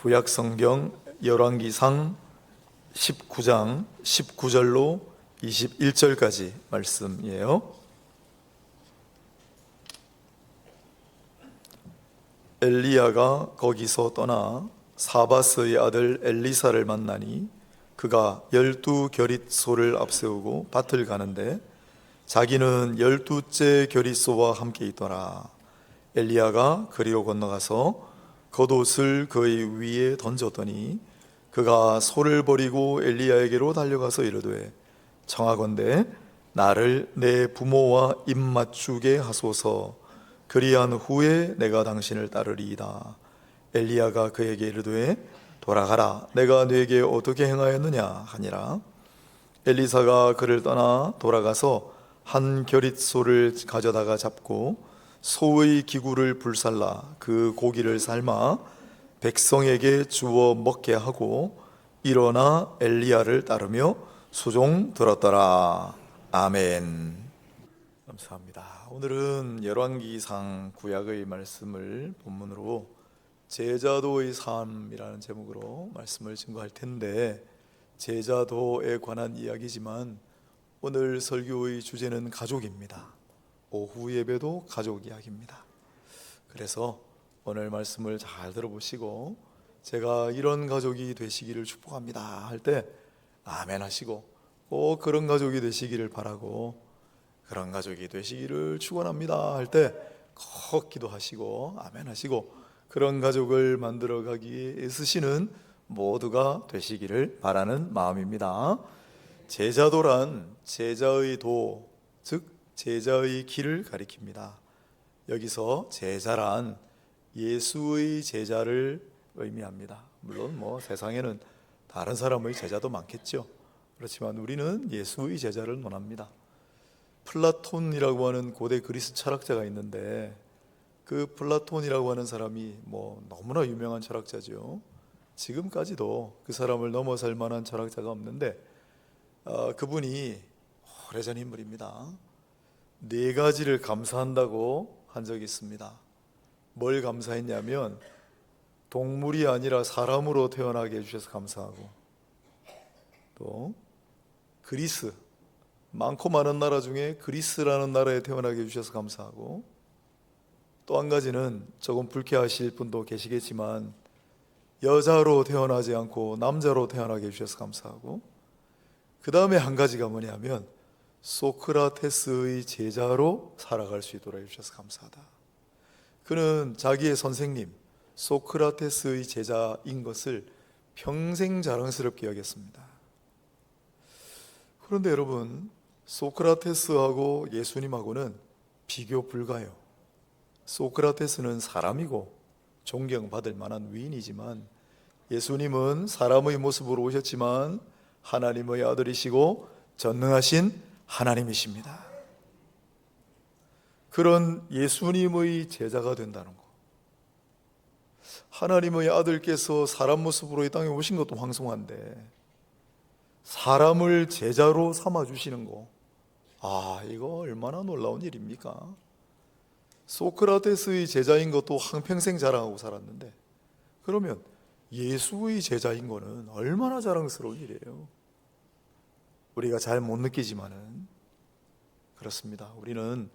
구약성경 열왕기상 19장 19절로 21절까지 말씀이에요. 엘리야가 거기서 떠나 사바스의 아들 엘리사를 만나니 그가 12겨릿소를 앞세우고 밭을 가는데 자기는 12째 겨릿소와 함께 있더라. 엘리야가 그리로 건너가서 겉옷을 그의 위에 던졌더니 그가 소를 버리고 엘리야에게로 달려가서 이르되 청하건대 나를 내 부모와 입맞추게 하소서. 그리한 후에 내가 당신을 따르리이다. 엘리야가 그에게 이르되 돌아가라. 내가 네게 어떻게 행하였느냐 하니라. 엘리사가 그를 떠나 돌아가서 한 겨릿소를 가져다가 잡고 소의 기구를 불살라 그 고기를 삶아 백성에게 주어 먹게 하고 일어나 엘리야를 따르며 수종 들었더라. 아멘. 감사합니다. 오늘은 열왕기상 구약의 말씀을 본문으로 제자도의 삶이라는 제목으로 말씀을 증거할 텐데, 제자도에 관한 이야기지만 오늘 설교의 주제는 가족입니다. 오후 예배도 가족 이야기입니다. 그래서 오늘 말씀을 잘 들어보시고 제가 이런 가족이 되시기를 축복합니다 할 때 아멘 하시고, 꼭 그런 가족이 되시기를 바라고 그런 가족이 되시기를 축원합니다 할 때 꼭 기도하시고 아멘 하시고, 그런 가족을 만들어가기 위해 애쓰시는 모두가 되시기를 바라는 마음입니다. 제자도란 제자의 도, 즉 제자의 길을 가리킵니다. 여기서 제자란 예수의 제자를 의미합니다. 물론 세상에는 다른 사람의 제자도 많겠죠. 그렇지만 우리는 예수의 제자를 논합니다. 플라톤이라고 하는 고대 그리스 철학자가 있는데, 그 플라톤이라고 하는 사람이 너무나 유명한 철학자죠. 지금까지도 그 사람을 넘어설 만한 철학자가 없는데, 그분이 오래전 인물입니다. 4가지를 감사한다고 한 적이 있습니다. 뭘 감사했냐면 동물이 아니라 사람으로 태어나게 해주셔서 감사하고, 또 그리스, 많고 많은 나라 중에 그리스라는 나라에 태어나게 해주셔서 감사하고, 또 한 가지는 조금 불쾌하실 분도 계시겠지만 여자로 태어나지 않고 남자로 태어나게 해주셔서 감사하고, 그 다음에 한 가지가 뭐냐면 소크라테스의 제자로 살아갈 수 있도록 해주셔서 감사하다. 그는 자기의 선생님 소크라테스의 제자인 것을 평생 자랑스럽게 여겼습니다. 그런데 여러분, 소크라테스하고 예수님하고는 비교 불가요. 소크라테스는 사람이고 존경받을 만한 위인이지만 예수님은 사람의 모습으로 오셨지만 하나님의 아들이시고 전능하신 하나님이십니다. 그런 예수님의 제자가 된다는 것, 하나님의 아들께서 사람 모습으로 이 땅에 오신 것도 황송한데 사람을 제자로 삼아주시는 거, 이거 얼마나 놀라운 일입니까? 소크라테스의 제자인 것도 한평생 자랑하고 살았는데, 그러면 예수의 제자인 거는 얼마나 자랑스러운 일이에요. 우리가 잘 못 느끼지만은 그렇습니다. 우리는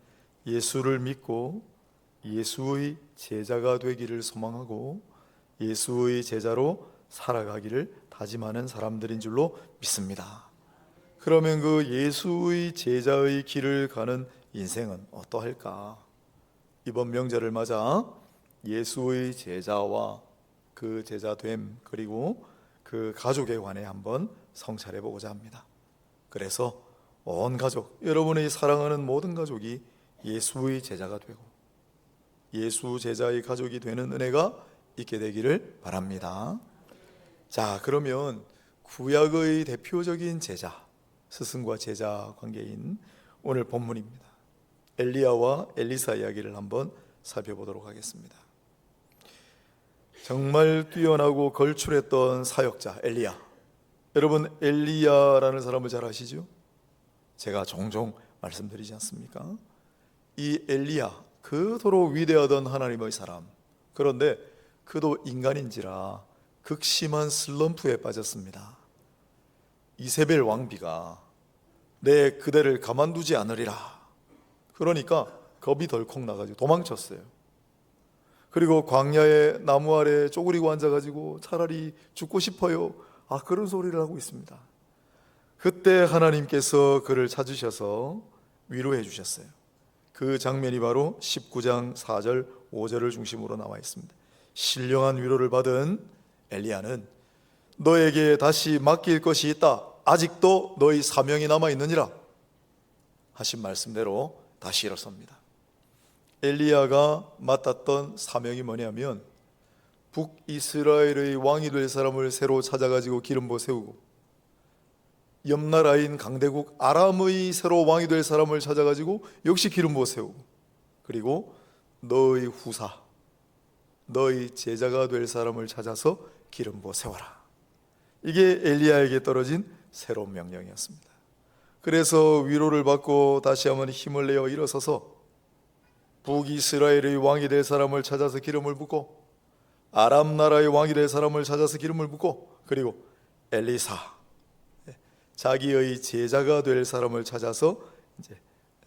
예수를 믿고 예수의 제자가 되기를 소망하고 예수의 제자로 살아가기를 다짐하는 사람들인 줄로 믿습니다. 그러면 그 예수의 제자의 길을 가는 인생은 어떠할까? 이번 명절을 맞아 예수의 제자와 그 제자됨, 그리고 그 가족에 관해 한번 성찰해 보고자 합니다. 그래서 온 가족, 여러분의 사랑하는 모든 가족이 예수의 제자가 되고 예수 제자의 가족이 되는 은혜가 있게 되기를 바랍니다. 자, 그러면 구약의 대표적인 제자, 스승과 제자 관계인 오늘 본문입니다. 엘리야와 엘리사 이야기를 한번 살펴보도록 하겠습니다. 정말 뛰어나고 걸출했던 사역자 엘리야. 여러분, 엘리야라는 사람을 잘 아시죠? 제가 종종 말씀드리지 않습니까? 이 엘리야, 그토록 위대하던 하나님의 사람, 그런데 그도 인간인지라 극심한 슬럼프에 빠졌습니다. 이세벨 왕비가 내 그대를 가만두지 않으리라. 그러니까 겁이 덜컥 나가지고 도망쳤어요. 그리고 광야의 나무 아래 쪼그리고 앉아가지고 차라리 죽고 싶어요. 그런 소리를 하고 있습니다. 그때 하나님께서 그를 찾으셔서 위로해 주셨어요. 그 장면이 바로 19장 4절 5절을 중심으로 나와 있습니다. 신령한 위로를 받은 엘리야는 너에게 다시 맡길 것이 있다. 아직도 너희 사명이 남아 있느니라 하신 말씀대로 다시 일어섭니다. 엘리야가 맡았던 사명이 뭐냐면 북이스라엘의 왕이 될 사람을 새로 찾아가지고 기름 부어 세우고, 옆나라인 강대국 아람의 새로 왕이 될 사람을 찾아가지고 역시 기름 부어 세우고, 그리고 너의 후사, 너의 제자가 될 사람을 찾아서 기름 부어 세워라. 이게 엘리야에게 떨어진 새로운 명령이었습니다. 그래서 위로를 받고 다시 한번 힘을 내어 일어서서 북이스라엘의 왕이 될 사람을 찾아서 기름을 붓고, 아람 나라의 왕이 될 사람을 찾아서 기름을 붓고, 그리고 엘리사, 자기의 제자가 될 사람을 찾아서 이제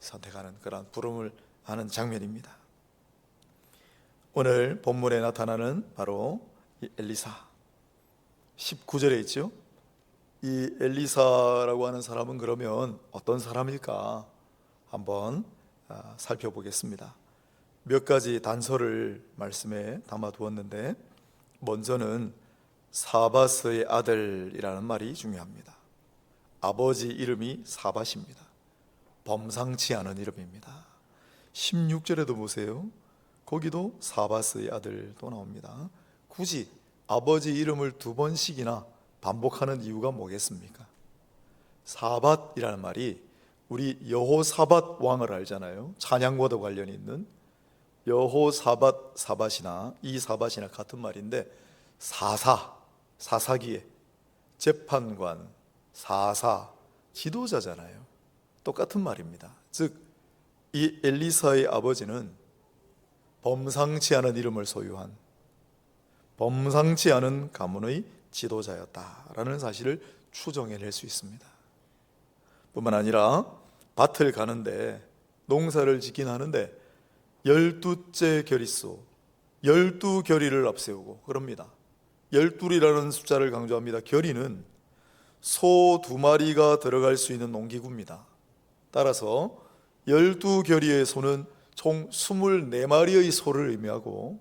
선택하는 그런 부름을 하는 장면입니다. 오늘 본문에 나타나는 바로 이 엘리사 19절에 있죠. 이 엘리사라고 하는 사람은 그러면 어떤 사람일까 한번 살펴보겠습니다. 몇 가지 단서를 말씀에 담아 두었는데, 먼저는 사밧의 아들이라는 말이 중요합니다. 아버지 이름이 사밧입니다. 범상치 않은 이름입니다. 16절에도 보세요. 거기도 사밧의 아들도 나옵니다. 굳이 아버지 이름을 두 번씩이나 반복하는 이유가 뭐겠습니까? 사밧이라는 말이 우리 여호사밧 왕을 알잖아요. 찬양과도 관련이 있는 여호사밧, 사밧이나 이 사밧이나 같은 말인데, 사사기에 재판관, 사사, 지도자잖아요. 똑같은 말입니다. 즉, 이 엘리사의 아버지는 범상치 않은 이름을 소유한 범상치 않은 가문의 지도자였다라는 사실을 추정해낼 수 있습니다. 뿐만 아니라 밭을 가는데, 농사를 짓긴 하는데 12째 결의소, 12결의를 앞세우고 그럽니다. 12이라는 숫자를 강조합니다. 결의는 소 2마리가 들어갈 수 있는 농기구입니다. 따라서 12결의의 소는 총 24마리의 소를 의미하고,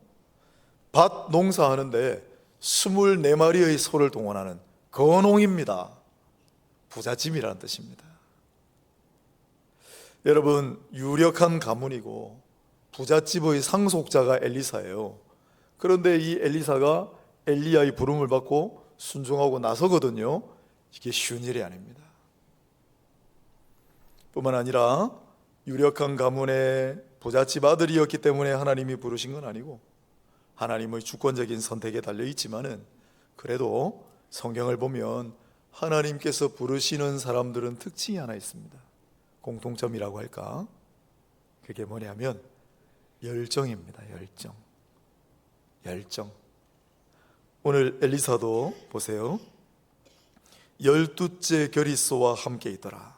밭 농사하는데 24마리의 소를 동원하는 거농입니다. 부잣집이라는 뜻입니다. 여러분, 유력한 가문이고 부잣집의 상속자가 엘리사예요. 그런데 이 엘리사가 엘리야의 부름을 받고 순종하고 나서거든요. 이게 쉬운 일이 아닙니다. 뿐만 아니라 유력한 가문의 부잣집 아들이었기 때문에 하나님이 부르신 건 아니고, 하나님의 주권적인 선택에 달려 있지만은, 그래도 성경을 보면 하나님께서 부르시는 사람들은 특징이 하나 있습니다. 공통점이라고 할까? 그게 뭐냐면 열정입니다. 열정. 오늘 엘리사도 보세요. 12째 결의소와 함께 있더라.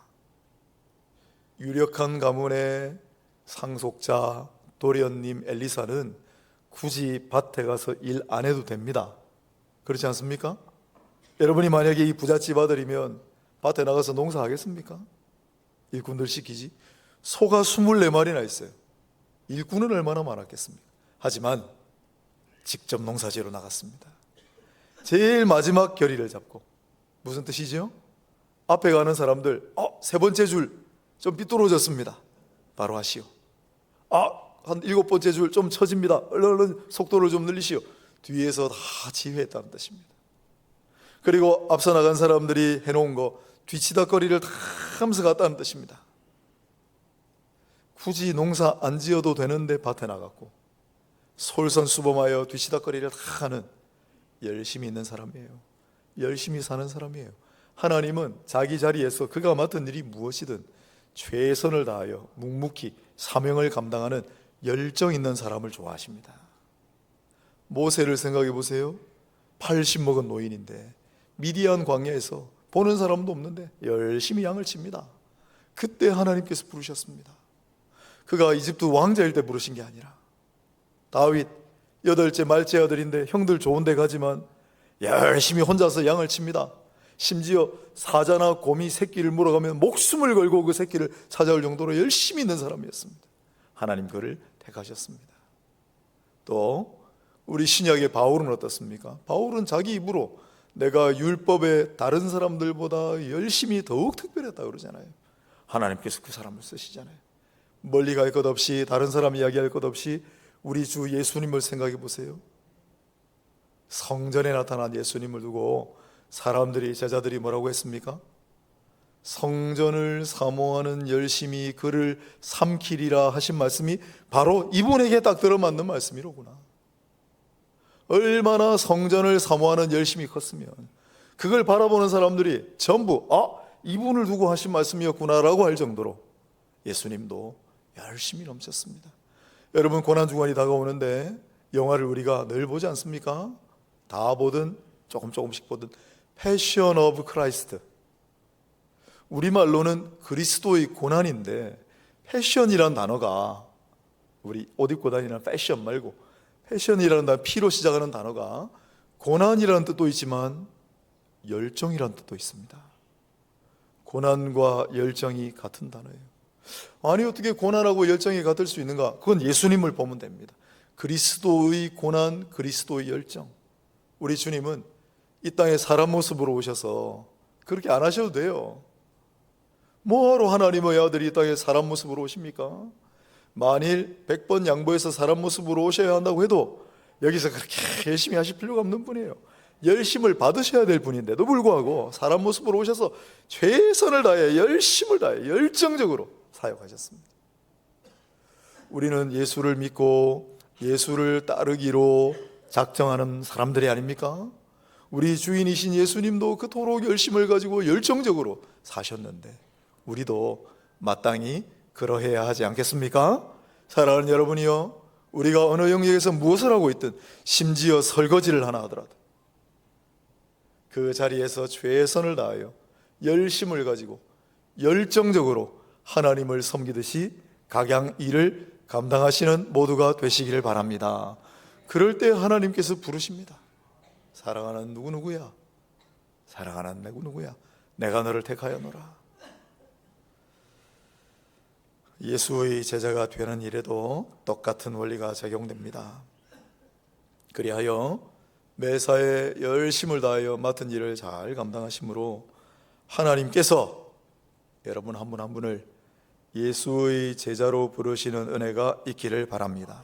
유력한 가문의 상속자 도련님 엘리사는 굳이 밭에 가서 일 안 해도 됩니다. 그렇지 않습니까? 여러분이 만약에 이 부잣집 아들이면 밭에 나가서 농사하겠습니까? 일꾼들 시키지. 소가 24마리나 있어요. 일꾼은 얼마나 많았겠습니까? 하지만 직접 농사지로 나갔습니다. 제일 마지막 결의를 잡고, 무슨 뜻이죠? 앞에 가는 사람들, 세 번째 줄 좀 삐뚤어졌습니다. 바로 하시오. 한 7번째 줄 좀 처집니다. 얼른 속도를 좀 늘리시오. 뒤에서 다 지휘했다는 뜻입니다. 그리고 앞서 나간 사람들이 해놓은 거 뒤치다거리를 다 하면서 갔다는 뜻입니다. 굳이 농사 안 지어도 되는데 밭에 나갔고 솔선수범하여 뒤치다거리를 다 하는 열심히 있는 사람이에요. 열심히 사는 사람이에요. 하나님은 자기 자리에서 그가 맡은 일이 무엇이든 최선을 다하여 묵묵히 사명을 감당하는 열정 있는 사람을 좋아하십니다. 모세를 생각해 보세요. 80 먹은 노인인데 미디안 광야에서 보는 사람도 없는데 열심히 양을 칩니다. 그때 하나님께서 부르셨습니다. 그가 이집트 왕자일 때 부르신 게 아니라 다윗 8째 말째 아들인데 형들 좋은 데 가지만 열심히 혼자서 양을 칩니다. 심지어 사자나 곰이 새끼를 물어가면 목숨을 걸고 그 새끼를 찾아올 정도로 열심히 있는 사람이었습니다. 하나님 그를 택하셨습니다. 또 우리 신약의 바울은 어떻습니까? 바울은 자기 입으로 내가 율법에 다른 사람들보다 열심히 더욱 특별했다 그러잖아요. 하나님께서 그 사람을 쓰시잖아요. 멀리 갈 것 없이 다른 사람 이야기할 것 없이 우리 주 예수님을 생각해 보세요. 성전에 나타난 예수님을 두고 사람들이, 제자들이 뭐라고 했습니까? 성전을 사모하는 열심히 그를 삼키리라 하신 말씀이 바로 이분에게 딱 들어맞는 말씀이로구나. 얼마나 성전을 사모하는 열심이 컸으면 그걸 바라보는 사람들이 전부 이분을 두고 하신 말씀이었구나라고 할 정도로 예수님도 열심히 넘쳤습니다. 여러분, 고난주간이 다가오는데 영화를 우리가 늘 보지 않습니까? 다 보든 조금씩 보든 패션 오브 크라이스트, 우리말로는 그리스도의 고난인데 패션이란 단어가, 우리 옷 입고 다니는 패션 말고 패션이라는 단어, P로 시작하는 단어가 고난이라는 뜻도 있지만 열정이라는 뜻도 있습니다. 고난과 열정이 같은 단어예요. 아니, 어떻게 고난하고 열정이 같을 수 있는가? 그건 예수님을 보면 됩니다. 그리스도의 고난, 그리스도의 열정. 우리 주님은 이 땅에 사람 모습으로 오셔서 그렇게 안 하셔도 돼요. 뭐하러 하나님의 아들이 이 땅에 사람 모습으로 오십니까? 만일 100번 양보해서 사람 모습으로 오셔야 한다고 해도 여기서 그렇게 열심히 하실 필요가 없는 분이에요. 열심을 받으셔야 될 분인데도 불구하고 사람 모습으로 오셔서 최선을 다해, 열심을 다해, 열정적으로 사역하셨습니다. 우리는 예수를 믿고 예수를 따르기로 작정하는 사람들이 아닙니까? 우리 주인이신 예수님도 그토록 열심을 가지고 열정적으로 사셨는데 우리도 마땅히 그러해야 하지 않겠습니까? 사랑하는 여러분이요, 우리가 어느 영역에서 무엇을 하고 있든, 심지어 설거지를 하나 하더라도 그 자리에서 최선을 다하여 열심을 가지고 열정적으로 하나님을 섬기듯이 각양 일을 감당하시는 모두가 되시기를 바랍니다. 그럴 때 하나님께서 부르십니다. 사랑하는 누구누구야, 사랑하는 누구누구야, 내가 너를 택하였노라. 예수의 제자가 되는 일에도 똑같은 원리가 적용됩니다. 그리하여 매사에 열심을 다하여 맡은 일을 잘 감당하심으로 하나님께서 여러분 한 분 한 분을 예수의 제자로 부르시는 은혜가 있기를 바랍니다.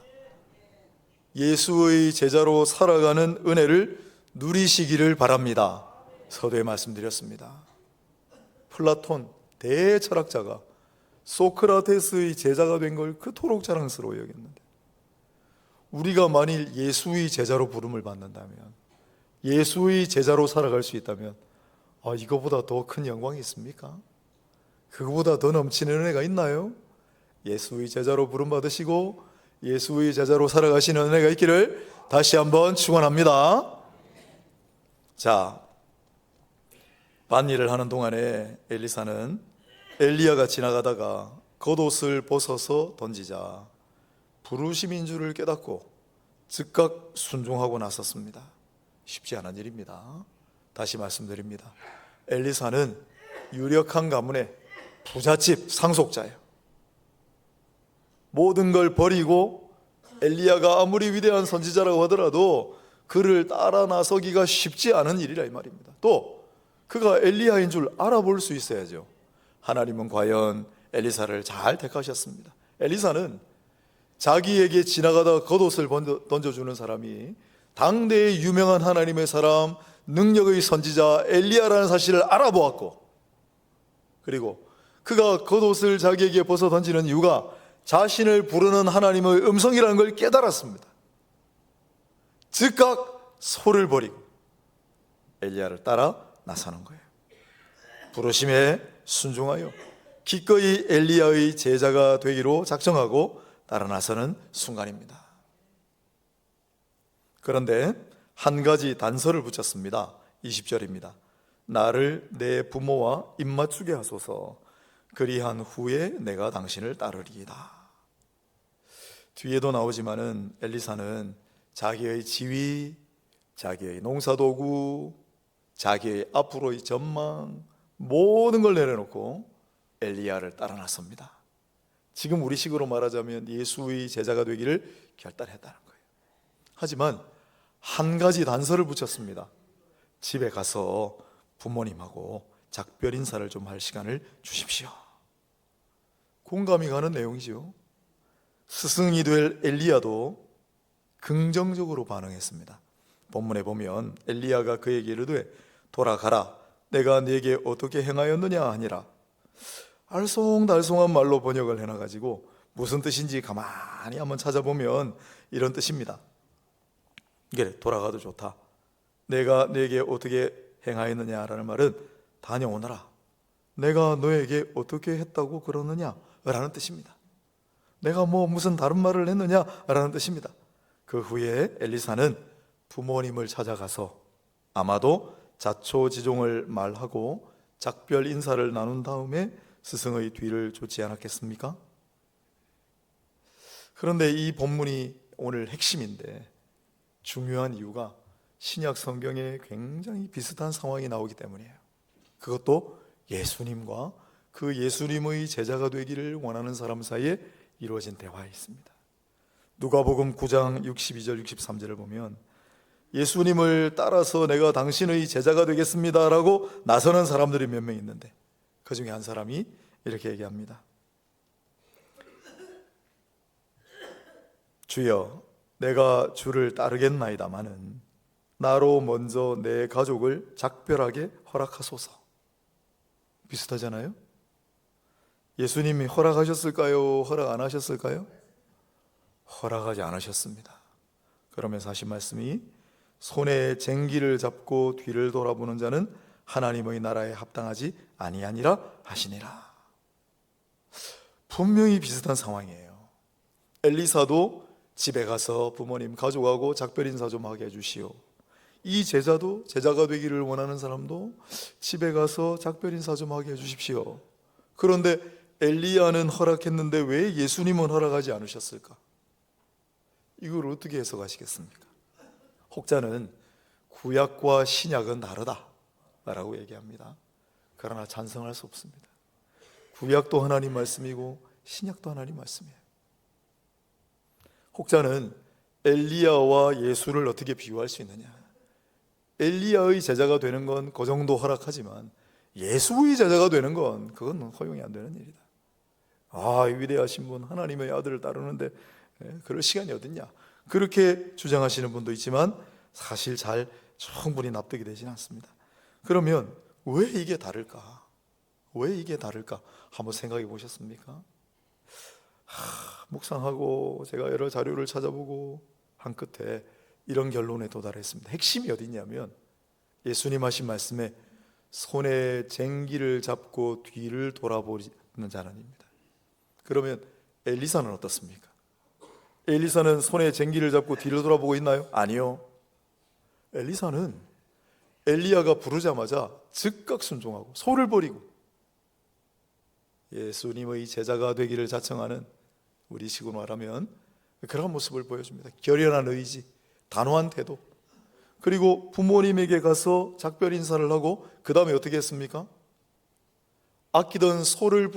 예수의 제자로 살아가는 은혜를 누리시기를 바랍니다. 서두에 말씀드렸습니다. 플라톤 대철학자가 소크라테스의 제자가 된 걸 그토록 자랑스러워 여겼는데, 우리가 만일 예수의 제자로 부름을 받는다면, 예수의 제자로 살아갈 수 있다면 이거보다 더 큰 영광이 있습니까? 그거보다 더 넘치는 은혜가 있나요? 예수의 제자로 부름 받으시고 예수의 제자로 살아가시는 은혜가 있기를 다시 한번 축원합니다. 자, 밭일을 하는 동안에 엘리사는 엘리야가 지나가다가 겉옷을 벗어서 던지자 부르심인 줄을 깨닫고 즉각 순종하고 나섰습니다. 쉽지 않은 일입니다. 다시 말씀드립니다. 엘리사는 유력한 가문의 부잣집 상속자예요. 모든 걸 버리고 엘리야가 아무리 위대한 선지자라고 하더라도 그를 따라 나서기가 쉽지 않은 일이라 이 말입니다. 또 그가 엘리야인 줄 알아볼 수 있어야죠. 하나님은 과연 엘리사를 잘 택하셨습니다. 엘리사는 자기에게 지나가다 겉옷을 던져주는 사람이 당대의 유명한 하나님의 사람, 능력의 선지자 엘리야라는 사실을 알아보았고, 그리고 그가 겉옷을 자기에게 벗어 던지는 이유가 자신을 부르는 하나님의 음성이라는 걸 깨달았습니다. 즉각 소를 버리고 엘리야를 따라 나서는 거예요. 부르심에 순종하여 기꺼이 엘리야의 제자가 되기로 작정하고 따라 나서는 순간입니다. 그런데 한 가지 단서를 붙였습니다. 20절입니다. 나를 내 부모와 입맞추게 하소서. 그리한 후에 내가 당신을 따르리이다. 뒤에도 나오지만은 엘리사는 자기의 지위, 자기의 농사도구, 자기의 앞으로의 전망, 모든 걸 내려놓고 엘리야를 따라 나섭니다. 지금 우리식으로 말하자면 예수의 제자가 되기를 결단했다는 거예요. 하지만 한 가지 단서를 붙였습니다. 집에 가서 부모님하고 작별 인사를 좀 할 시간을 주십시오. 공감이 가는 내용이죠. 스승이 될 엘리야도 긍정적으로 반응했습니다. 본문에 보면 엘리야가 그에게 이르되 돌아가라, 내가 네게 어떻게 행하였느냐 하니라. 알쏭달쏭한 말로 번역을 해놔가지고 무슨 뜻인지 가만히 한번 찾아보면 이런 뜻입니다. 이게 돌아가도 좋다. 내가 네게 어떻게 행하였느냐라는 말은 다녀오너라. 내가 너에게 어떻게 했다고 그러느냐 라는 뜻입니다. 내가 무슨 다른 말을 했느냐 라는 뜻입니다. 그 후에 엘리사는 부모님을 찾아가서 아마도 자초지종을 말하고 작별 인사를 나눈 다음에 스승의 뒤를 쫓지 않았겠습니까? 그런데 이 본문이 오늘 핵심인데 중요한 이유가 신약 성경에 굉장히 비슷한 상황이 나오기 때문이에요. 그것도 예수님과 그 예수님의 제자가 되기를 원하는 사람 사이에 이루어진 대화에 있습니다. 누가복음 9장 62절 63절을 보면 예수님을 따라서 내가 당신의 제자가 되겠습니다 라고 나서는 사람들이 몇 명 있는데 그 중에 한 사람이 이렇게 얘기합니다. 주여, 내가 주를 따르겠나이다마는 나로 먼저 내 가족을 작별하게 허락하소서. 비슷하잖아요? 예수님이 허락하셨을까요? 허락 안 하셨을까요? 허락하지 않으셨습니다. 그러면서 하신 말씀이 손에 쟁기를 잡고 뒤를 돌아보는 자는 하나님의 나라에 합당하지 아니하니라 하시니라. 분명히 비슷한 상황이에요. 엘리사도 집에 가서 부모님 가족하고 작별 인사 좀 하게 해주시오. 이 제자도 제자가 되기를 원하는 사람도 집에 가서 작별 인사 좀 하게 해주십시오. 그런데 엘리야는 허락했는데 왜 예수님은 허락하지 않으셨을까? 이걸 어떻게 해석하시겠습니까? 혹자는 구약과 신약은 다르다라고 얘기합니다. 그러나 찬성할 수 없습니다. 구약도 하나님 말씀이고 신약도 하나님 말씀이에요. 혹자는 엘리야와 예수를 어떻게 비유할 수 있느냐? 엘리야의 제자가 되는 건 그 정도 허락하지만 예수의 제자가 되는 건 그건 허용이 안 되는 일이다. 위대하신 분 하나님의 아들을 따르는데 그럴 시간이 어딨냐? 그렇게 주장하시는 분도 있지만 사실 잘 충분히 납득이 되지 않습니다. 그러면 왜 이게 다를까? 왜 이게 다를까? 한번 생각해 보셨습니까? 묵상하고 제가 여러 자료를 찾아보고 한 끝에 이런 결론에 도달했습니다. 핵심이 어디 있냐면 예수님 하신 말씀에 손에 쟁기를 잡고 뒤를 돌아보는 자는입니다. 그러면 엘리사는 어떻습니까? 엘리사는 손에 쟁기를 잡고 뒤를 돌아보고 있나요? 아니요. 엘리사는 엘리야가 부르자마자 즉각 순종하고 소를 버리고 예수님의 제자가 되기를 자청하는 우리식으로 말하면 그런 모습을 보여줍니다. 결연한 의지, 단호한 태도, 그리고 부모님에게 가서 작별 인사를 하고 그 다음에 어떻게 했습니까? 아끼던 소를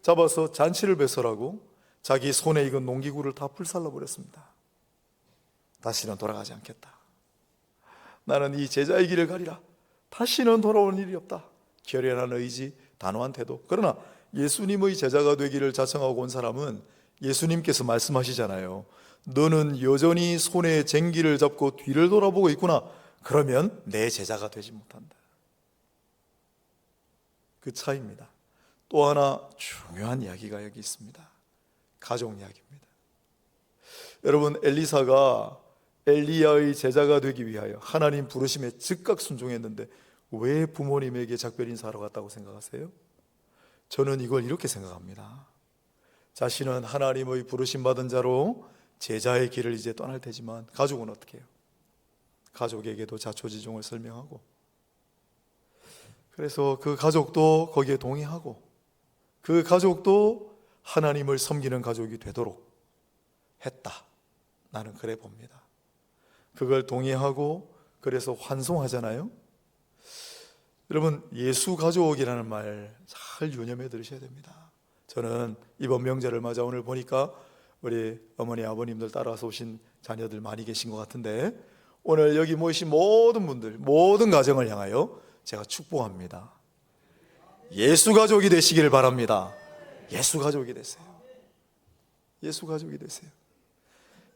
잡아서 잔치를 배설하고 자기 손에 익은 농기구를 다 불살라 버렸습니다. 다시는 돌아가지 않겠다. 나는 이 제자의 길을 가리라. 다시는 돌아올 일이 없다. 결연한 의지, 단호한 태도. 그러나 예수님의 제자가 되기를 자청하고 온 사람은 예수님께서 말씀하시잖아요. 너는 여전히 손에 쟁기를 잡고 뒤를 돌아보고 있구나. 그러면 내 제자가 되지 못한다. 그 차이입니다. 또 하나 중요한 이야기가 여기 있습니다. 가족 이야기입니다. 여러분, 엘리사가 엘리야의 제자가 되기 위하여 하나님 부르심에 즉각 순종했는데 왜 부모님에게 작별 인사하러 갔다고 생각하세요? 저는 이걸 이렇게 생각합니다. 자신은 하나님의 부르심 받은 자로 제자의 길을 이제 떠날 테지만 가족은 어떻게 해요? 가족에게도 자초지종을 설명하고, 그래서 그 가족도 거기에 동의하고 그 가족도 하나님을 섬기는 가족이 되도록 했다. 나는 그래 봅니다. 그걸 동의하고 그래서 환송하잖아요. 여러분, 예수 가족이라는 말 잘 유념해 들으셔야 됩니다. 저는 이번 명절을 맞아 오늘 보니까 우리 어머니 아버님들 따라서 오신 자녀들 많이 계신 것 같은데, 오늘 여기 모이신 모든 분들, 모든 가정을 향하여 제가 축복합니다. 예수 가족이 되시기를 바랍니다. 예수 가족이 되세요. 예수 가족이 되세요.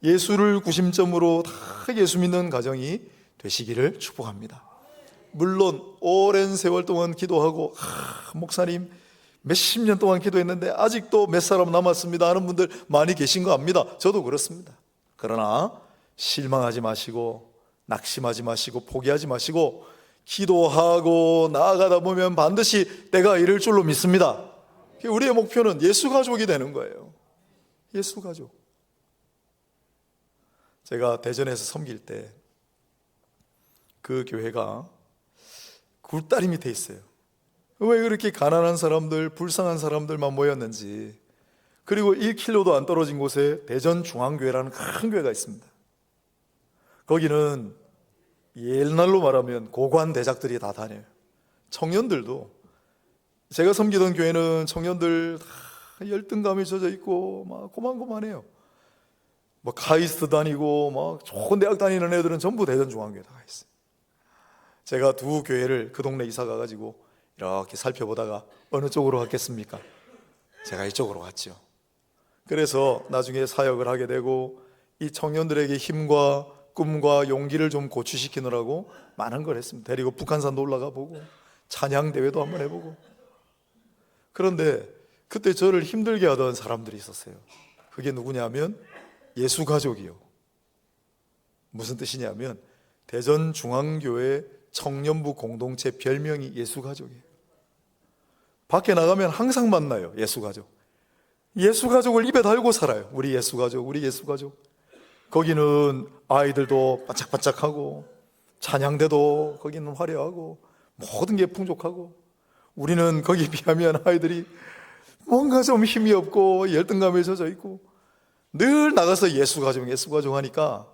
예수를 구심점으로 다 예수 믿는 가정이 되시기를 축복합니다. 물론 오랜 세월 동안 기도하고 목사님 몇십 년 동안 기도했는데 아직도 몇 사람 남았습니다 하는 분들 많이 계신 거 압니다. 저도 그렇습니다. 그러나 실망하지 마시고 낙심하지 마시고 포기하지 마시고 기도하고 나아가다 보면 반드시 때가 이를 줄로 믿습니다. 우리의 목표는 예수 가족이 되는 거예요. 예수 가족. 제가 대전에서 섬길 때 그 교회가 굴다리 밑에 있어요. 왜 그렇게 가난한 사람들, 불쌍한 사람들만 모였는지. 그리고 1km도 안 떨어진 곳에 대전중앙교회라는 큰 교회가 있습니다. 거기는 옛날로 말하면 고관 대작들이 다 다녀요. 청년들도, 제가 섬기던 교회는 청년들 다 열등감에 젖어 있고 막 고만고만해요. 뭐 카이스트 다니고 막 좋은 대학 다니는 애들은 전부 대전중앙교회에 다 있어요. 제가 두 교회를 그 동네 이사 가가지고 이렇게 살펴보다가 어느 쪽으로 갔겠습니까? 제가 이쪽으로 갔죠. 그래서 나중에 사역을 하게 되고 이 청년들에게 힘과 꿈과 용기를 좀 고취시키느라고 많은 걸 했습니다. 데리고 북한산도 올라가 보고 찬양대회도 한번 해보고. 그런데 그때 저를 힘들게 하던 사람들이 있었어요. 그게 누구냐면 예수 가족이요. 무슨 뜻이냐면 대전중앙교회 청년부 공동체 별명이 예수 가족이에요. 밖에 나가면 항상 만나요. 예수 가족. 예수 가족을 입에 달고 살아요. 우리 예수 가족, 우리 예수 가족. 거기는 아이들도 반짝반짝하고 찬양대도 거기는 화려하고 모든 게 풍족하고, 우리는 거기에 비하면 아이들이 뭔가 좀 힘이 없고 열등감에 젖어 있고 늘 나가서 예수 가족, 예수 가족 하니까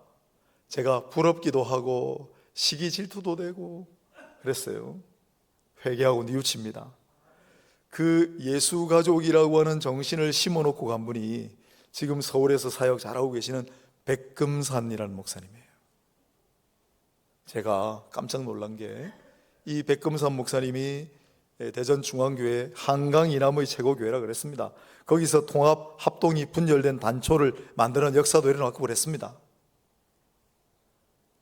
제가 부럽기도 하고 시기 질투도 되고 그랬어요. 회개하고 뉘우칩니다. 그 예수 가족이라고 하는 정신을 심어놓고 간 분이 지금 서울에서 사역 잘하고 계시는 백금산이라는 목사님이에요. 제가 깜짝 놀란 게 이 백금산 목사님이 대전중앙교회 한강 이남의 최고교회라 그랬습니다. 거기서 통합 합동이 분열된 단초를 만드는 역사도 일어났고 그랬습니다.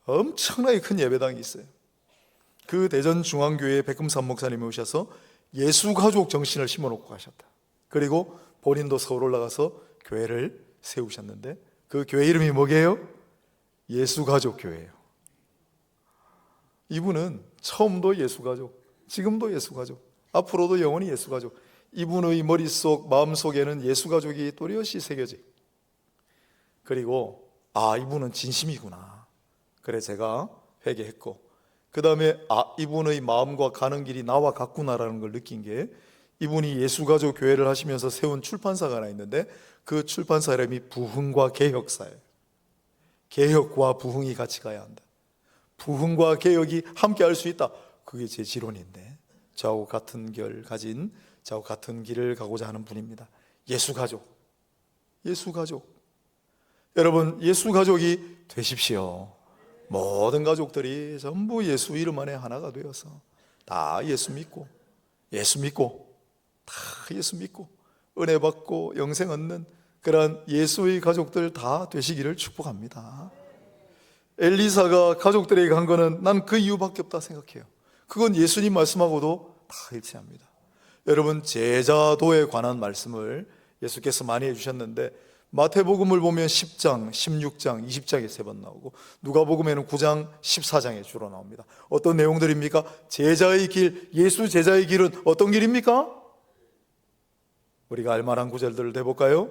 엄청나게 큰 예배당이 있어요. 그 대전중앙교회 백금산 목사님이 오셔서 예수가족 정신을 심어놓고 가셨다. 그리고 본인도 서울 올라가서 교회를 세우셨는데 그 교회 이름이 뭐게요? 예수가족교회예요. 이분은 처음도 예수가족, 지금도 예수가족, 앞으로도 영원히 예수가족. 이분의 머릿속, 마음속에는 예수가족이 또렷이 새겨져. 그리고 이분은 진심이구나. 그래 제가 회개했고, 그 다음에 이분의 마음과 가는 길이 나와 같구나라는 걸 느낀 게, 이분이 예수가족 교회를 하시면서 세운 출판사가 하나 있는데 그 출판사 이름이 부흥과 개혁사예요. 개혁과 부흥이 같이 가야 한다. 부흥과 개혁이 함께 할 수 있다. 그게 제 지론인데, 저하고 같은 결 가진, 저하고 같은 길을 가고자 하는 분입니다. 예수가족. 예수가족. 여러분, 예수가족이 되십시오. 모든 가족들이 전부 예수 이름 안에 하나가 되어서 다 예수 믿고 다 예수 믿고 은혜 받고 영생 얻는 그러한 예수의 가족들 다 되시기를 축복합니다. 엘리사가 가족들에게 간 거는 난 그 이유밖에 없다 생각해요. 그건 예수님 말씀하고도 다 일치합니다. 여러분, 제자도에 관한 말씀을 예수께서 많이 해주셨는데 마태복음을 보면 10장, 16장, 20장에 3번 나오고 누가복음에는 9장, 14장에 주로 나옵니다. 어떤 내용들입니까? 제자의 길, 예수 제자의 길은 어떤 길입니까? 우리가 알만한 구절들을 대볼까요?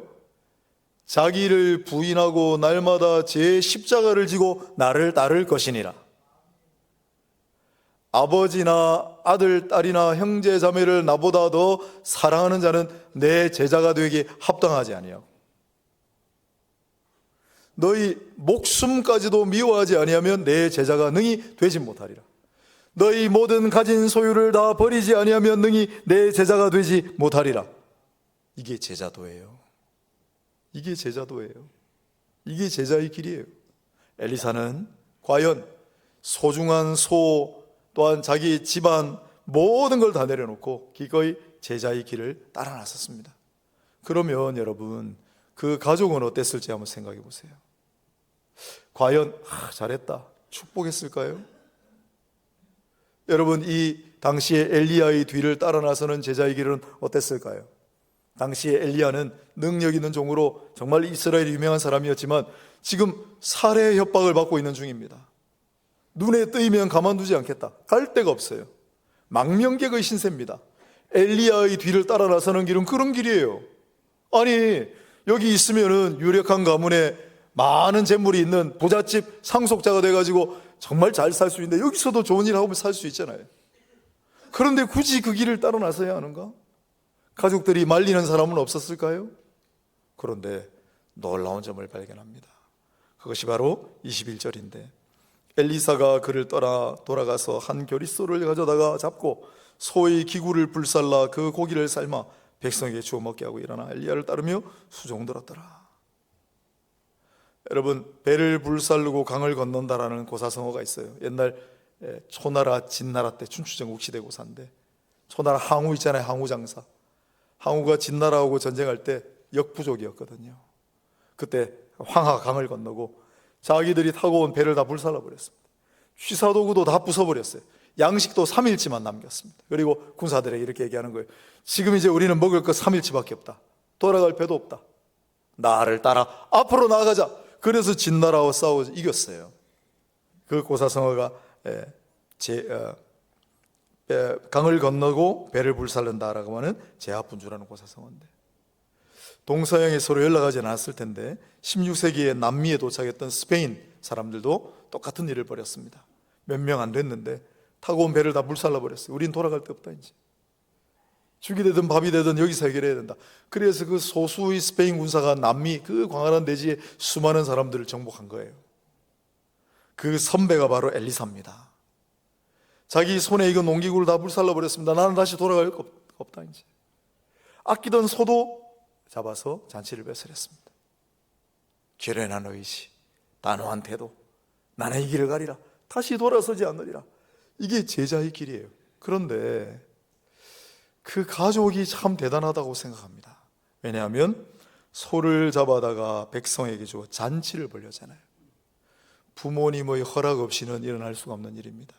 자기를 부인하고 날마다 제 십자가를 지고 나를 따를 것이니라. 아버지나 아들, 딸이나 형제, 자매를 나보다 더 사랑하는 자는 내 제자가 되기에 합당하지 아니하고 너희 목숨까지도 미워하지 아니하면 내 제자가 능히 되지 못하리라. 너희 모든 가진 소유를 다 버리지 아니하면 능히 내 제자가 되지 못하리라. 이게 제자도예요. 이게 제자도예요. 이게 제자의 길이에요. 엘리사는 과연 소중한 소 또한 자기 집안 모든 걸 다 내려놓고 기꺼이 제자의 길을 따라 나섰습니다. 그러면 여러분 그 가족은 어땠을지 한번 생각해 보세요. 과연 잘했다 축복했을까요? 여러분 이 당시에 엘리야의 뒤를 따라 나서는 제자의 길은 어땠을까요? 당시에 엘리야는 능력 있는 종으로 정말 이스라엘이 유명한 사람이었지만 지금 살해 협박을 받고 있는 중입니다. 눈에 뜨이면 가만두지 않겠다. 갈 데가 없어요. 망명객의 신세입니다. 엘리야의 뒤를 따라 나서는 길은 그런 길이에요. 아니 여기 있으면은 유력한 가문에 많은 재물이 있는 부잣집 상속자가 돼가지고 정말 잘 살 수 있는데 여기서도 좋은 일 하고 살 수 있잖아요. 그런데 굳이 그 길을 따라 나서야 하는가? 가족들이 말리는 사람은 없었을까요? 그런데 놀라운 점을 발견합니다. 그것이 바로 21절인데 엘리사가 그를 떠나 돌아가서 한 교리소를 가져다가 잡고 소의 기구를 불살라 그 고기를 삶아 백성에게 주어 먹게 하고 일어나 엘리야를 따르며 수종들었더라. 여러분 배를 불살르고 강을 건넌다라는 고사성어가 있어요. 옛날 초나라 진나라 때 춘추전국 시대 고사인데 초나라 항우 있잖아요. 항우장사. 항우가 진나라하고 전쟁할 때 역부족이었거든요. 그때 황하 강을 건너고 자기들이 타고 온 배를 다 불살라 버렸습니다. 취사도구도 다 부숴버렸어요. 양식도 3일치만 남겼습니다. 그리고 군사들에게 이렇게 얘기하는 거예요. 지금 이제 우리는 먹을 거 3일치밖에 없다. 돌아갈 배도 없다. 나를 따라 앞으로 나아가자. 그래서 진나라와 싸워 이겼어요. 그 고사성어가 강을 건너고 배를 불살른다라고 하는 제압분주라는 고사성어인데 동서양에 서로 연락하지 않았을 텐데 16세기에 남미에 도착했던 스페인 사람들도 똑같은 일을 벌였습니다. 몇 명 안 됐는데 타고 온 배를 다 불살라 버렸어요. 우린 돌아갈 데 없다 이제. 죽이 되든 밥이 되든 여기서 해결해야 된다. 그래서 그 소수의 스페인 군사가 남미 그 광활한 대지에 수많은 사람들을 정복한 거예요. 그 선배가 바로 엘리사입니다. 자기 손에 익은 농기구를 다 불살라 버렸습니다. 나는 다시 돌아갈 거 없다 이제. 아끼던 소도 잡아서 잔치를 배설했습니다. 결연한 의지, 단호한 태도, 나는 이 길을 가리라. 다시 돌아서지 않으리라. 이게 제자의 길이에요. 그런데 그 가족이 참 대단하다고 생각합니다. 왜냐하면 소를 잡아다가 백성에게 주어 잔치를 벌였잖아요. 부모님의 허락 없이는 일어날 수가 없는 일입니다.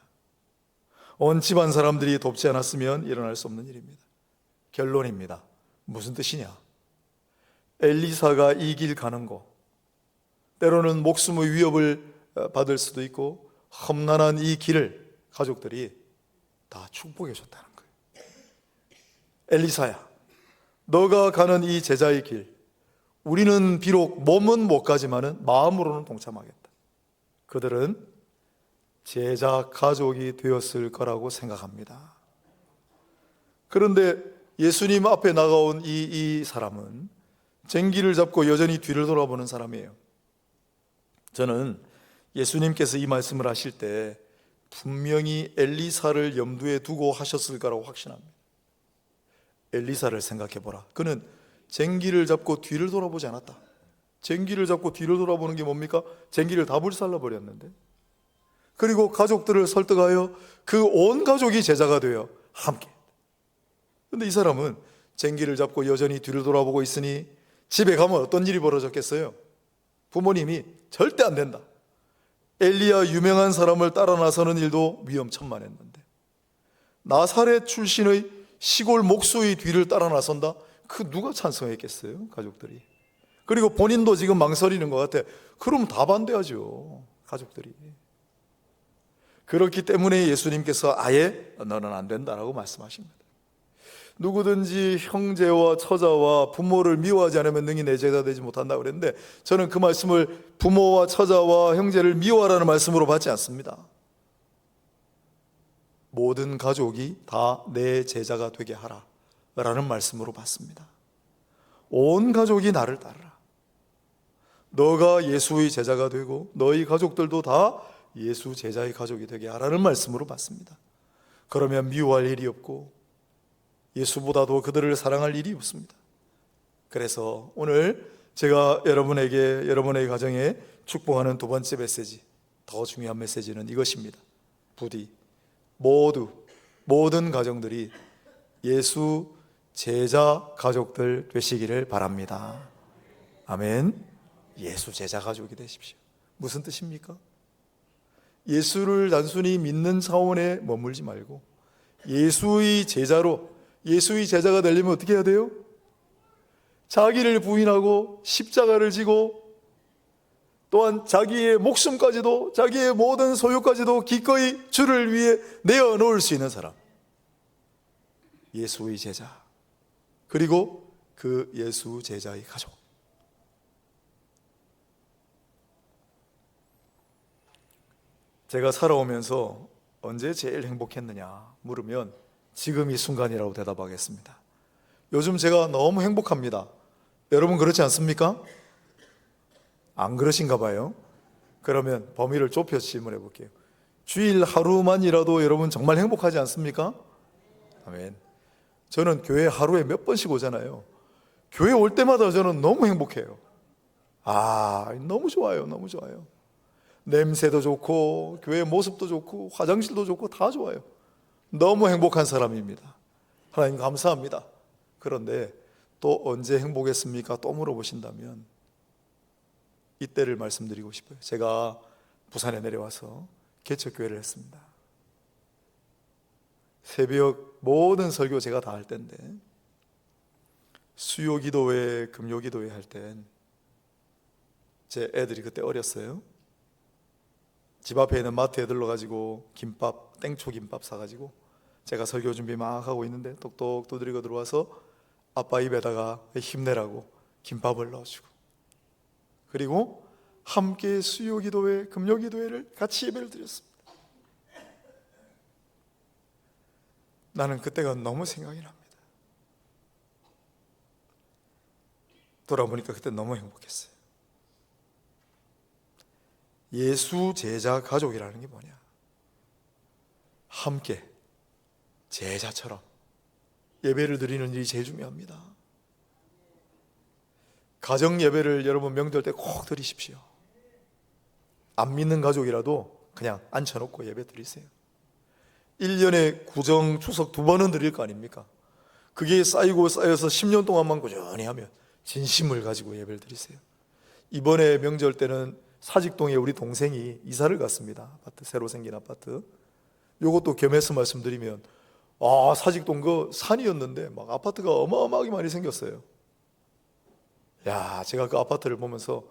온 집안 사람들이 돕지 않았으면 일어날 수 없는 일입니다. 결론입니다. 무슨 뜻이냐? 엘리사가 이 길 가는 거 때로는 목숨의 위협을 받을 수도 있고 험난한 이 길을 가족들이 다 축복해 줬다는 거예요. 엘리사야, 너가 가는 이 제자의 길 우리는 비록 몸은 못 가지만은 마음으로는 동참하겠다. 그들은 제자 가족이 되었을 거라고 생각합니다. 그런데 예수님 앞에 나가온 이 사람은 쟁기를 잡고 여전히 뒤를 돌아보는 사람이에요. 저는 예수님께서 이 말씀을 하실 때 분명히 엘리사를 염두에 두고 하셨을 거라고 확신합니다. 엘리사를 생각해 보라. 그는 쟁기를 잡고 뒤를 돌아보지 않았다. 쟁기를 잡고 뒤를 돌아보는 게 뭡니까? 쟁기를 다 불살라 버렸는데, 그리고 가족들을 설득하여 그 온 가족이 제자가 되어 함께. 그런데 이 사람은 쟁기를 잡고 여전히 뒤를 돌아보고 있으니 집에 가면 어떤 일이 벌어졌겠어요? 부모님이 절대 안 된다. 엘리야 유명한 사람을 따라 나서는 일도 위험천만했는데 나사렛 출신의 시골 목수의 뒤를 따라 나선다? 그 누가 찬성했겠어요? 가족들이. 그리고 본인도 지금 망설이는 것 같아. 그럼 다 반대하죠, 가족들이. 그렇기 때문에 예수님께서 아예 너는 안 된다라고 말씀하신 겁니다. 누구든지 형제와 처자와 부모를 미워하지 않으면 능히 내 제자 되지 못한다고 그랬는데, 저는 그 말씀을 부모와 처자와 형제를 미워하라는 말씀으로 받지 않습니다. 모든 가족이 다 내 제자가 되게 하라 라는 말씀으로 봤습니다. 온 가족이 나를 따르라. 너가 예수의 제자가 되고 너희 가족들도 다 예수 제자의 가족이 되게 하라는 말씀으로 봤습니다. 그러면 미워할 일이 없고 예수보다도 그들을 사랑할 일이 없습니다. 그래서 오늘 제가 여러분에게, 여러분의 가정에 축복하는 두 번째 메시지, 더 중요한 메시지는 이것입니다. 부디 모든 가정들이 예수 제자 가족들 되시기를 바랍니다. 아멘. 예수 제자 가족이 되십시오. 무슨 뜻입니까? 예수를 단순히 믿는 차원에 머물지 말고 예수의 제자가 되려면 어떻게 해야 돼요? 자기를 부인하고 십자가를 지고 또한 자기의 목숨까지도, 자기의 모든 소유까지도 기꺼이 주를 위해 내어놓을 수 있는 사람, 예수의 제자, 그리고 그 예수 제자의 가족. 제가 살아오면서 언제 제일 행복했느냐 물으면 지금 이 순간이라고 대답하겠습니다. 요즘 제가 너무 행복합니다. 여러분 그렇지 않습니까? 안 그러신가 봐요. 그러면 범위를 좁혀서 질문해 볼게요. 주일 하루만이라도 여러분 정말 행복하지 않습니까? 아멘. 저는 교회 하루에 몇 번씩 오잖아요. 교회 올 때마다 저는 너무 행복해요. 너무 좋아요. 너무 좋아요. 냄새도 좋고 교회 모습도 좋고 화장실도 좋고 다 좋아요. 너무 행복한 사람입니다. 하나님 감사합니다. 그런데 또 언제 행복했습니까? 또 물어보신다면 이때를 말씀드리고 싶어요. 제가 부산에 내려와서 개척교회를 했습니다. 새벽 모든 설교 제가 다 할 때인데 수요기도회, 금요기도회 할 땐 제 애들이 그때 어렸어요. 집 앞에 있는 마트에 들러가지고 김밥, 땡초 김밥 사가지고 제가 설교 준비 막 하고 있는데 똑똑 두드리고 들어와서 아빠 입에다가 힘내라고 김밥을 넣어주고, 그리고 함께 수요기도회, 금요기도회를 같이 예배를 드렸습니다. 나는 그때가 너무 생각이 납니다. 돌아보니까 그때 너무 행복했어요. 예수 제자 가족이라는 게 뭐냐? 함께 제자처럼 예배를 드리는 일이 제일 중요합니다. 가정 예배를 여러분 명절 때 꼭 드리십시오. 안 믿는 가족이라도 그냥 앉혀놓고 예배 드리세요. 1년에 구정 추석 2번은 드릴 거 아닙니까? 그게 쌓여서 10년 동안만 꾸준히 하면 진심을 가지고 예배를 드리세요. 이번에 명절 때는 사직동에 우리 동생이 이사를 갔습니다. 아파트, 새로 생긴 아파트. 요것도 겸해서 말씀드리면 사직동 그 산이었는데 막 아파트가 어마어마하게 많이 생겼어요. 제가 그 아파트를 보면서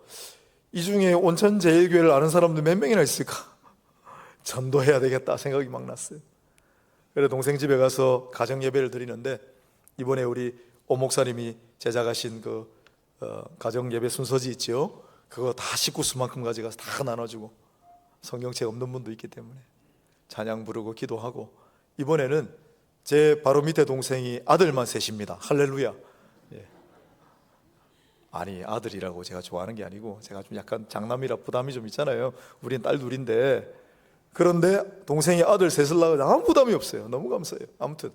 이 중에 온천제일교회를 아는 사람들 몇 명이나 있을까? 전도해야 되겠다 생각이 막 났어요. 그래서 동생 집에 가서 가정 예배를 드리는데 이번에 우리 오 목사님이 제작하신 그 가정 예배 순서지 있죠? 그거 다 식구 수만큼 가져가서 다 나눠주고, 성경책 없는 분도 있기 때문에 찬양 부르고 기도하고, 이번에는 제 바로 밑에 동생이 아들만 셋입니다. 할렐루야. 아니, 아들이라고 제가 좋아하는 게 아니고 제가 좀 약간 장남이라 부담이 좀 있잖아요. 우린 딸 둘인데. 그런데 동생이 아들 셋을 낳아서 아무 부담이 없어요. 너무 감사해요. 아무튼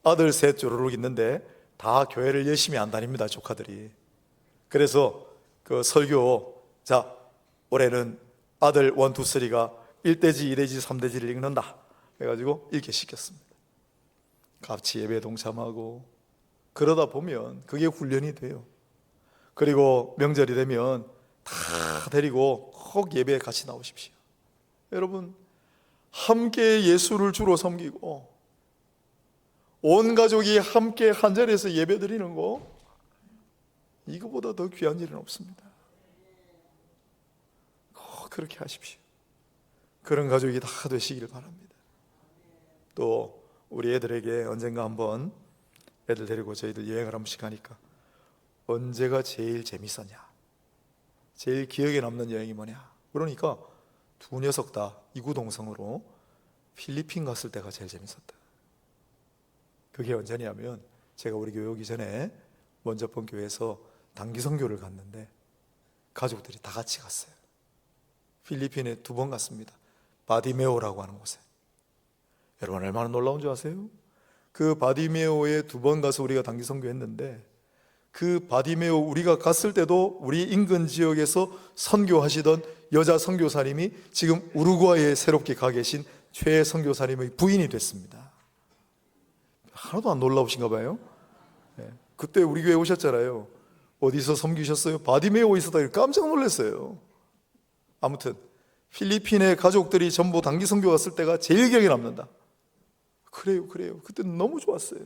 아들 셋 쪼르륵 있는데 다 교회를 열심히 안 다닙니다, 조카들이. 그래서 그 설교, 올해는 아들 1, 2, 3가 1대지, 2대지, 3대지를 읽는다 해가지고 읽게 시켰습니다. 같이 예배에 동참하고 그러다 보면 그게 훈련이 돼요. 그리고 명절이 되면 다 데리고 꼭 예배에 같이 나오십시오. 여러분, 함께 예수를 주로 섬기고 온 가족이 함께 한 자리에서 예배 드리는 거, 이거보다 더 귀한 일은 없습니다. 꼭 그렇게 하십시오. 그런 가족이 다 되시기를 바랍니다. 또 우리 애들에게 언젠가 한번 애들 데리고 저희들 여행을 한 번씩 가니까 언제가 제일 재밌었냐, 제일 기억에 남는 여행이 뭐냐 그러니까 두 녀석 다 이구동성으로 필리핀 갔을 때가 제일 재밌었다. 그게 언제냐면 제가 우리 교회 오기 전에 먼저 본 교회에서 단기 선교를 갔는데 가족들이 다 같이 갔어요. 필리핀에 2번 갔습니다. 바디메오라고 하는 곳에. 여러분 얼마나 놀라운 줄 아세요? 그 바디메오에 2번 가서 우리가 단기 선교했는데 그 바디메오 우리가 갔을 때도 우리 인근 지역에서 선교하시던 여자 선교사님이 지금 우루과이에 새롭게 가 계신 최 선교사님의 부인이 됐습니다. 하나도 안 놀라우신가 봐요. 네. 그때 우리 교회 오셨잖아요. 어디서 섬기셨어요? 바디메오에 있었다. 깜짝 놀랐어요. 아무튼 필리핀의 가족들이 전부 단기 선교 갔을 때가 제일 기억에 남는다. 그래요. 그때 너무 좋았어요.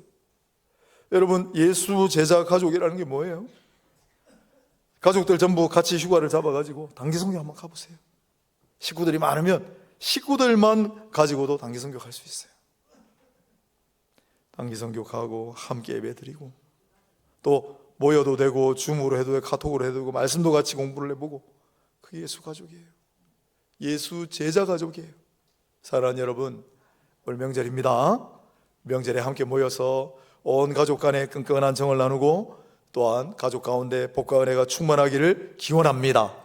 여러분, 예수 제자 가족이라는 게 뭐예요? 가족들 전부 같이 휴가를 잡아가지고 단기 선교 한번 가보세요. 식구들이 많으면 식구들만 가지고도 단기 선교 갈 수 있어요. 단기 선교 가고 함께 예배드리고 또 모여도 되고 줌으로 해도 되고 카톡으로 해도 되고 말씀도 같이 공부를 해보고 그게 예수 가족이에요. 예수 제자 가족이에요. 사랑하는 여러분, 오늘 명절입니다. 명절에 함께 모여서 온 가족 간에 끈끈한 정을 나누고 또한 가족 가운데 복과 은혜가 충만하기를 기원합니다.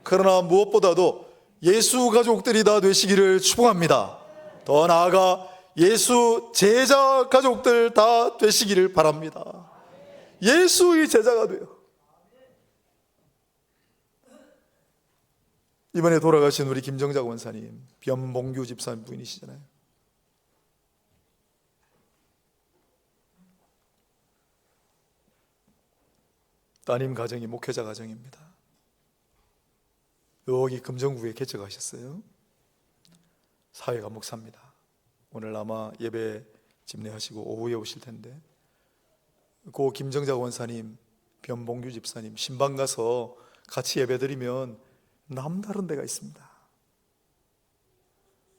그러나 무엇보다도 예수 가족들이 다 되시기를 축복합니다. 더 나아가 예수 제자 가족들 다 되시기를 바랍니다. 예수의 제자가 돼요. 이번에 돌아가신 우리 김정자 권사님, 변봉규 집사님 부인이시잖아요. 따님 가정이 목회자 가정입니다. 여기 금정구에 개척하셨어요. 사회가 목사입니다. 오늘 아마 예배 집례하시고 오후에 오실 텐데 고 김정자 원사님, 변봉규 집사님 신방 가서 같이 예배드리면 남다른 데가 있습니다.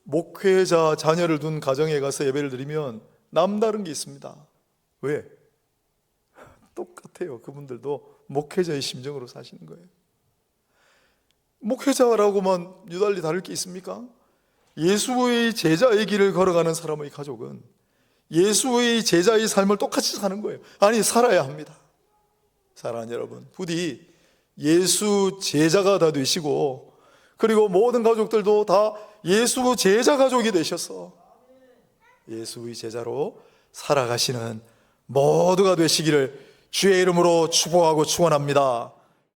목회자 자녀를 둔 가정에 가서 예배를 드리면 남다른 게 있습니다. 왜? 똑같아요. 그분들도 목회자의 심정으로 사시는 거예요. 목회자라고만 유달리 다를 게 있습니까? 예수의 제자의 길을 걸어가는 사람의 가족은 예수의 제자의 삶을 똑같이 사는 거예요. 아니, 살아야 합니다. 사랑하는 여러분, 부디 예수 제자가 다 되시고 그리고 모든 가족들도 다 예수 제자 가족이 되셔서 예수의 제자로 살아가시는 모두가 되시기를 주의 이름으로 축복하고 축원합니다.